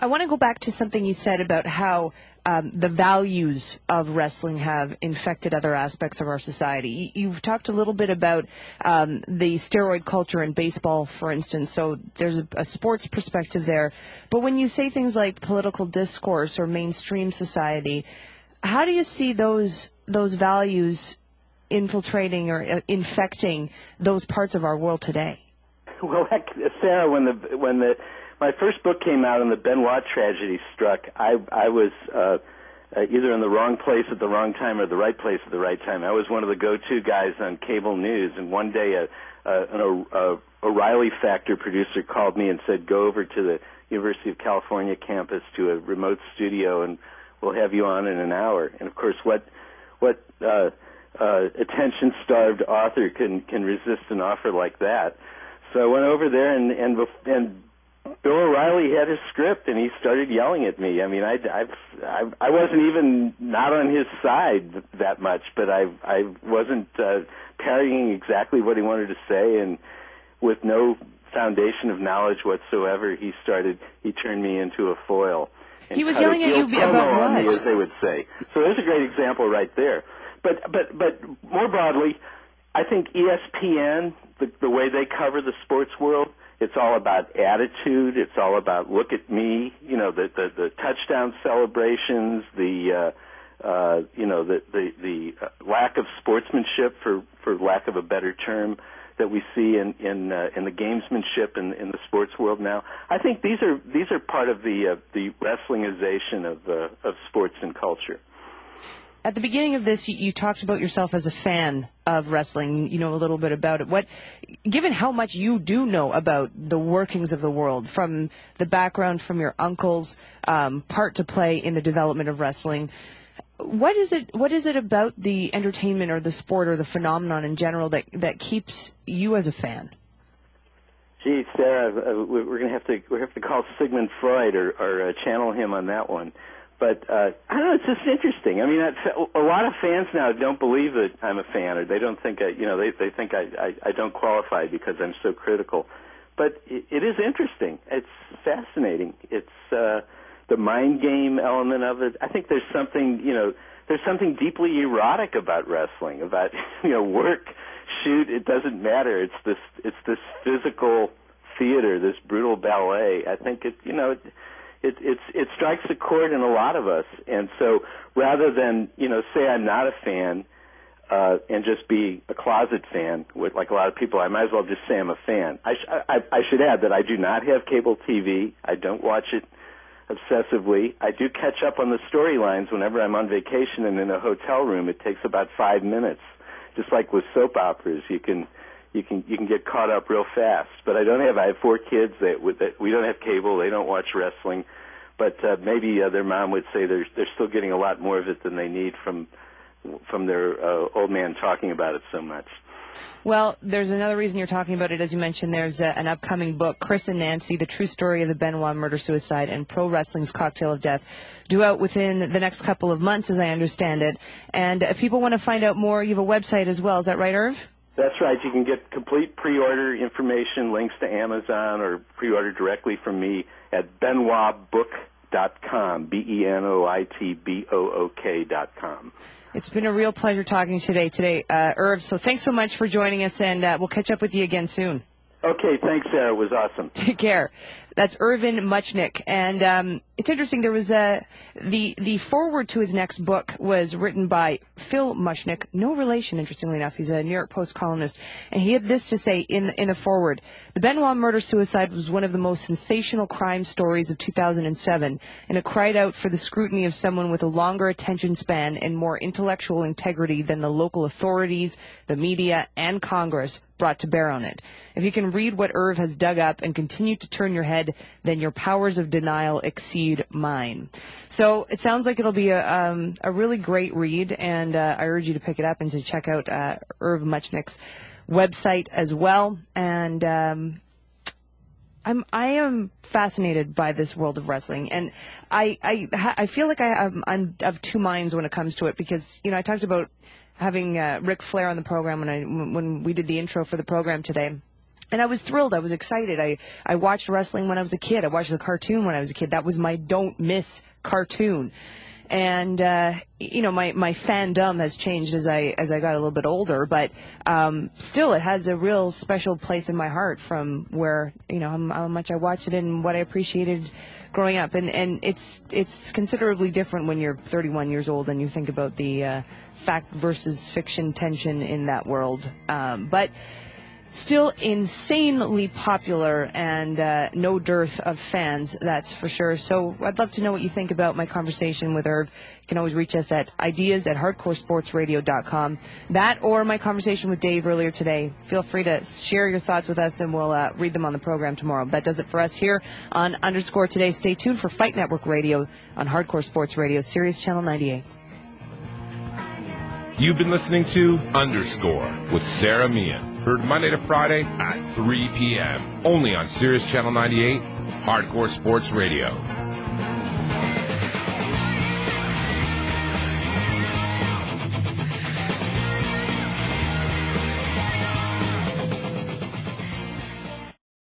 I want to go back to something you said about how the values of wrestling have infected other aspects of our society. You've talked a little bit about the steroid culture in baseball, for instance, so there's a sports perspective there. But when you say things like political discourse or mainstream society, how do you see those values infiltrating or infecting those parts of our world today? Well, Sarah, when my first book came out and the Benoit tragedy struck, I was either in the wrong place at the wrong time or the right place at the right time. I was one of the go-to guys on cable news, and one day an O'Reilly Factor producer called me and said, go over to the University of California campus to a remote studio, and we'll have you on in an hour. And, of course, what attention-starved author can resist an offer like that? So I went over there, and Bill O'Reilly had his script, and he started yelling at me. I mean, I wasn't even not on his side that much, but I wasn't parrying exactly what he wanted to say, and with no foundation of knowledge whatsoever, he turned me into a foil. He was yelling at you about what? On me, as they would say. So there's a great example right there. But more broadly, I think ESPN, the way they cover the sports world, it's all about attitude. It's all about look at me. You know, the touchdown celebrations, the lack of sportsmanship, for lack of a better term, that we see in the gamesmanship in the sports world now. I think these are part of the wrestlingization of sports and culture. At the beginning of this, you talked about yourself as a fan of wrestling. You know a little bit about it. Given how much you do know about the workings of the world, from the background from your uncle's part to play in the development of wrestling, what is it about the entertainment or the sport or the phenomenon in general that keeps you as a fan? Gee, Sarah, we're going to have to call Sigmund Freud or channel him on that one. But I don't know, it's just interesting. I mean, a lot of fans now don't believe that I'm a fan, or they don't think they think I don't qualify because I'm so critical. But it is interesting. It's fascinating. It's the mind game element of it. I think there's something deeply erotic about wrestling, about work, shoot, it doesn't matter. It's this physical theater, this brutal ballet. I think it strikes a chord in a lot of us, and so rather than say I'm not a fan and just be a closet fan, like a lot of people, I might as well just say I'm a fan. I should add that I do not have cable TV. I don't watch it obsessively. I do catch up on the storylines whenever I'm on vacation and in a hotel room. It takes about 5 minutes, just like with soap operas. You can get caught up real fast. But I have 4 kids that we don't have cable. They don't watch wrestling. But maybe their mom would say they're still getting a lot more of it than they need from their old man talking about it so much. Well, there's another reason you're talking about it. As you mentioned, there's an upcoming book, Chris and Nancy, The True Story of the Benoit Murder-Suicide and Pro Wrestling's Cocktail of Death, due out within the next couple of months, as I understand it. And if people want to find out more, you have a website as well. Is that right, Irv? That's right. You can get complete pre-order information, links to Amazon, or pre-order directly from me at BenoitBook.com, BenoitBook.com. It's been a real pleasure talking today, Irv. So thanks so much for joining us, and we'll catch up with you again soon. Okay, thanks, Sarah. It was awesome. Take care. That's Irvin Muchnick. And it's interesting, there was the foreword to his next book was written by Phil Muchnick, no relation, interestingly enough. He's a New York Post columnist. And he had this to say in the foreword: the Benoit murder-suicide was one of the most sensational crime stories of 2007, and it cried out for the scrutiny of someone with a longer attention span and more intellectual integrity than the local authorities, the media, and Congress brought to bear on it. If you can read what Irv has dug up and continue to turn your head, then your powers of denial exceed mine. So it sounds like it'll be a really great read, and I urge you to pick it up and to check out Irv Muchnick's website as well. And I am fascinated by this world of wrestling, and I feel like I'm of two minds when it comes to it, because I talked about having Ric Flair on the program when we did the intro for the program today. And I was thrilled. I was excited. I watched wrestling when I was a kid. I watched the cartoon when I was a kid. That was my don't miss cartoon. And, my fandom has changed as I got a little bit older, but, still it has a real special place in my heart from where, how much I watched it and what I appreciated growing up. And it's considerably different when you're 31 years old and you think about the, fact versus fiction tension in that world. But still insanely popular and no dearth of fans, that's for sure. So I'd love to know what you think about my conversation with Irv. You can always reach us at ideas@hardcoresportsradio.com. That or my conversation with Dave earlier today. Feel free to share your thoughts with us, and we'll read them on the program tomorrow. That does it for us here on UnderScore today. Stay tuned for Fight Network Radio on Hardcore Sports Radio, Sirius Channel 98. You've been listening to UnderScore with Sarah Meehan. Heard Monday to Friday at 3 p.m. Only on Sirius Channel 98, Hardcore Sports Radio.